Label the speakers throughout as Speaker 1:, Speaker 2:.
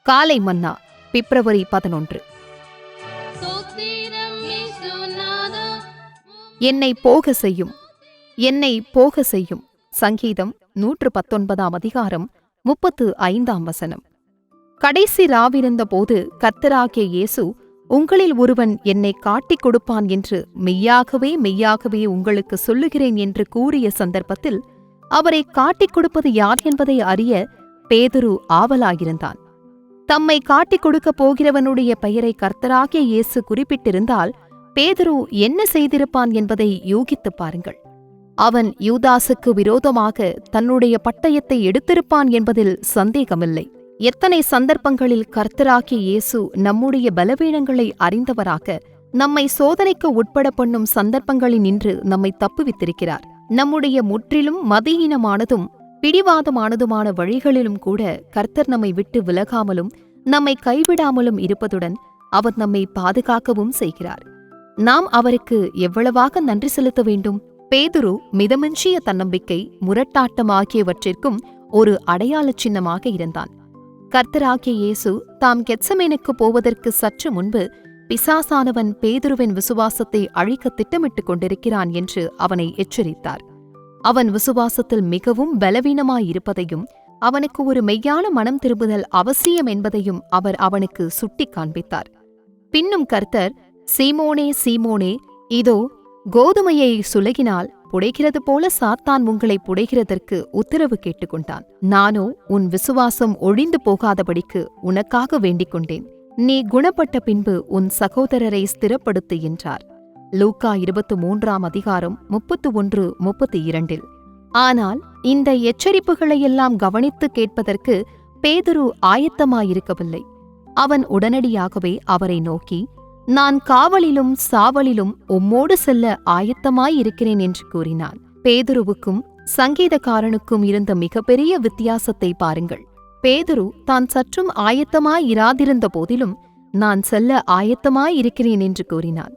Speaker 1: காலை மன்னா பிப்ரவரி 11. என்னை போக செய்யும், என்னை போக செய்யும். சங்கீதம் 119 அதிகாரம் 35 வசனம். கடைசி ராவிருந்த போது கர்த்தராகிய இயேசு, உங்களில் ஒருவன் என்னை காட்டிக் கொடுப்பான் என்று மெய்யாகவே மெய்யாகவே உங்களுக்கு சொல்லுகிறேன் என்று கூறிய சந்தர்ப்பத்தில் அவரை காட்டிக் கொடுப்பது யார் என்பதை அறிய பேதுரு ஆவலாயிருந்தான். தம்மை காட்டிக் கொடுக்கப் போகிறவனுடைய பெயரை கர்த்தராகிய இயேசு குறிப்பிட்டிருந்தால் பேதுரு என்ன செய்திருப்பான் என்பதை யூகித்துப் பாருங்கள். அவன் யூதாசுக்கு விரோதமாக தன்னுடைய பட்டயத்தை எடுத்திருப்பான் என்பதில் சந்தேகமில்லை. எத்தனை சந்தர்ப்பங்களில் கர்த்தராகிய இயேசு நம்முடைய பலவீனங்களை அறிந்தவராக நம்மை சோதனைக்கு உட்பட பண்ணும் சந்தர்ப்பங்களினின்று நம்மை தப்புவித்திருக்கிறார். நம்முடைய முற்றிலும் மதியீனமானதும் பிடிவாதமானதுமான வழிகளிலும் கூட கர்த்தர் நம்மை விட்டு விலகாமலும் நம்மை கைவிடாமலும் இருப்பதுடன் அவர் நம்மை பாதுகாக்கவும் செய்கிறார். நாம் அவருக்கு எவ்வளவாக நன்றி செலுத்த வேண்டும்? பேதுரு மிதமிஞ்சிய தன்னம்பிக்கை, முரட்டாட்டம் ஆகியவற்றிற்கும் ஒரு அடையாள சின்னமாக இருந்தான். கர்த்தராகிய இயேசு தாம் கெத்சமேனுக்கு போவதற்கு சற்று முன்பு பிசாசானவன் பேதுருவின் விசுவாசத்தை அழிக்க திட்டமிட்டுக் கொண்டிருக்கிறான் என்று அவனை எச்சரித்தார். அவன் விசுவாசத்தில் மிகவும் பலவீனமாயிருப்பதையும் அவனுக்கு ஒரு மெய்யான மனம் திரும்புதல் அவசியம் என்பதையும் அவர் அவனுக்கு சுட்டிக் காண்பித்தார். பின்னும் கர்த்தர், சீமோனே சீமோனே, இதோ கோதுமையை சுலகினால் புடைகிறது போல சாத்தான் உங்களை புடைகிறதற்கு உத்தரவு கேட்டுக்கொண்டான். நானோ உன் விசுவாசம் ஒழிந்து போகாதபடிக்கு உனக்காக வேண்டிக் கொண்டேன். நீ குணப்பட்ட பின்பு உன் சகோதரரை ஸ்திரப்படுத்து என்றார். லூக்கா 23 அதிகாரம் 31, 32. ஆனால் இந்த எச்சரிப்புகளையெல்லாம் கவனித்து கேட்பதற்கு பேதுரு ஆயத்தமாயிருக்கவில்லை. அவன் உடனடியாகவே அவரை நோக்கி, நான் காவலிலும் சாவலிலும் உம்மோடு செல்ல ஆயத்தமாயிருக்கிறேன் என்று கூறினான். பேதுருவுக்கும் சங்கீதக்காரனுக்கும் இருந்த மிகப்பெரிய வித்தியாசத்தை பாருங்கள். பேதுரு தான் சற்றும் ஆயத்தமாயிராதிருந்த போதிலும் நான் செல்ல ஆயத்தமாயிருக்கிறேன் என்று கூறினான்.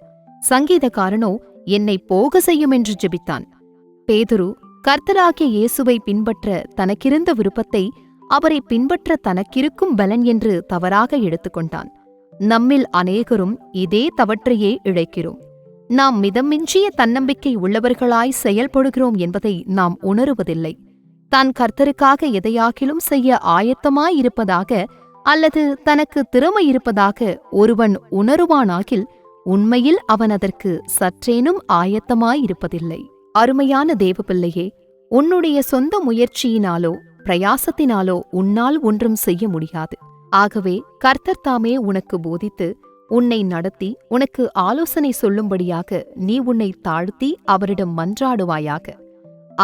Speaker 1: சங்கீதக்காரனோ என்னை போக செய்யும் என்று ஜெபித்தான். பேதுரு கர்த்தராகிய இயேசுவை பின்பற்ற தனக்கிருந்த விருப்பத்தை அவரை பின்பற்ற தனக்கிருக்கும் பலன் என்று தவறாக எடுத்துக்கொண்டான். நம்மில் அநேகரும் இதே தவற்றையே இழைக்கிறோம். நாம் மிதமிஞ்சிய தன்னம்பிக்கை உள்ளவர்களாய் செயல்படுகிறோம் என்பதை நாம் உணருவதில்லை. தான் கர்த்தருக்காக எதையாகிலும் செய்ய ஆயத்தமாயிருப்பதாக அல்லது தனக்கு திறமை இருப்பதாக ஒருவன் உணருவானாகில் உண்மையில் அவன் அதற்கு சற்றேனும் ஆயத்தமாயிருப்பதில்லை. அருமையான தேவபிள்ளையே, உன்னுடைய சொந்த முயற்சியினாலோ பிரயாசத்தினாலோ உன்னால் ஒன்றும் செய்ய முடியாது. ஆகவே கர்த்தர் தாமே உனக்கு போதித்து உன்னை நடத்தி உனக்கு ஆலோசனை சொல்லும்படியாக நீ உன்னை தாழ்த்தி அவரிடம் மன்றாடுவாயாக.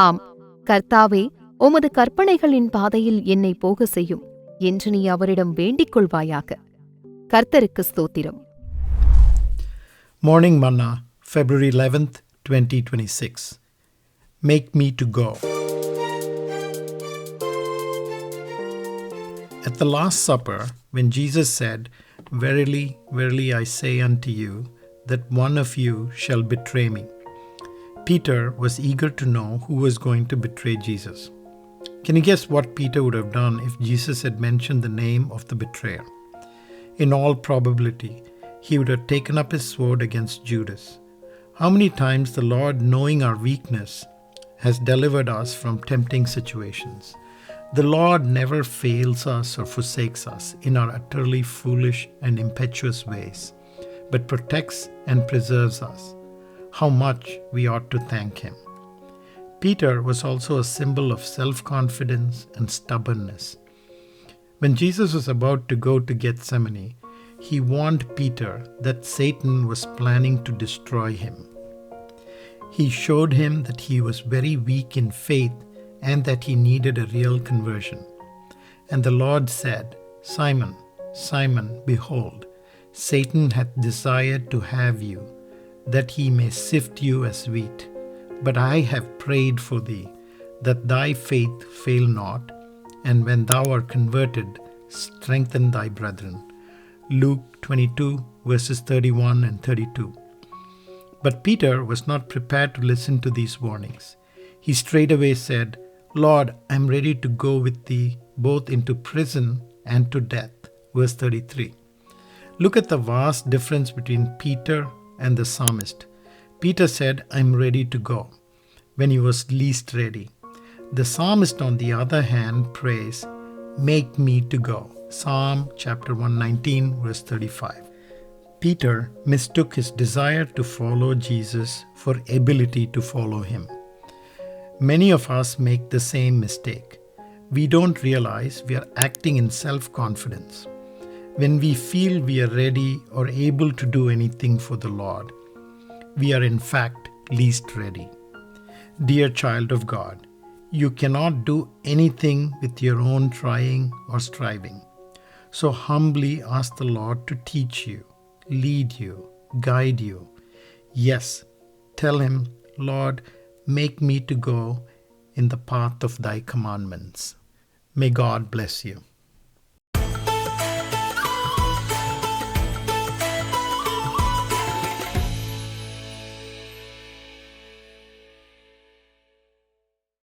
Speaker 1: ஆம், கர்த்தாவே, உமது கற்பனைகளின் பாதையில் என்னை போக செய்யும் என்று நீ அவரிடம் வேண்டிக் கொள்வாயாக. கர்த்தருக்கு ஸ்தோத்திரம்.
Speaker 2: Morning Manna, February 11th, 2026. Make me to go. At the Last Supper, when Jesus said, Verily, verily I say unto you, that one of you shall betray me, Peter was eager to know who was going to betray Jesus. Can you guess what Peter would have done if Jesus had mentioned the name of the betrayer? In all probability, he would have taken up his sword against Judas. How many times the Lord, knowing our weakness, has delivered us from tempting situations. The Lord never fails us or forsakes us in our utterly foolish and impetuous ways, but protects and preserves us. How much we ought to thank Him. Peter was also a symbol of self-confidence and stubbornness. When Jesus was about to go to Gethsemane, he warned Peter that Satan was planning to destroy him. He showed him that he was very weak in faith and that he needed a real conversion. And the Lord said, Simon, Simon, behold, Satan hath desired to have you, that he may sift you as wheat. But I have prayed for thee, that thy faith fail not, and when thou art converted, strengthen thy brethren. Luke 22, verses 31 and 32. But Peter was not prepared to listen to these warnings. He straightway said, Lord, I am ready to go with thee both into prison and to death. verse 33. Look at the vast difference between Peter and the psalmist. Peter said, I'm ready to go, when he was least ready. The psalmist, on the other hand, prays, make me to go. Psalm chapter 119, verse 35. Peter mistook his desire to follow Jesus for ability to follow him. Many of us make the same mistake. We don't realize we are acting in self-confidence. When we feel we are ready or able to do anything for the Lord, we are in fact least ready. Dear child of God, you cannot do anything with your own trying or striving. So humbly ask the Lord to teach you, lead you, guide you. Yes, tell him, Lord, make me to go in the path of thy commandments. May God bless you.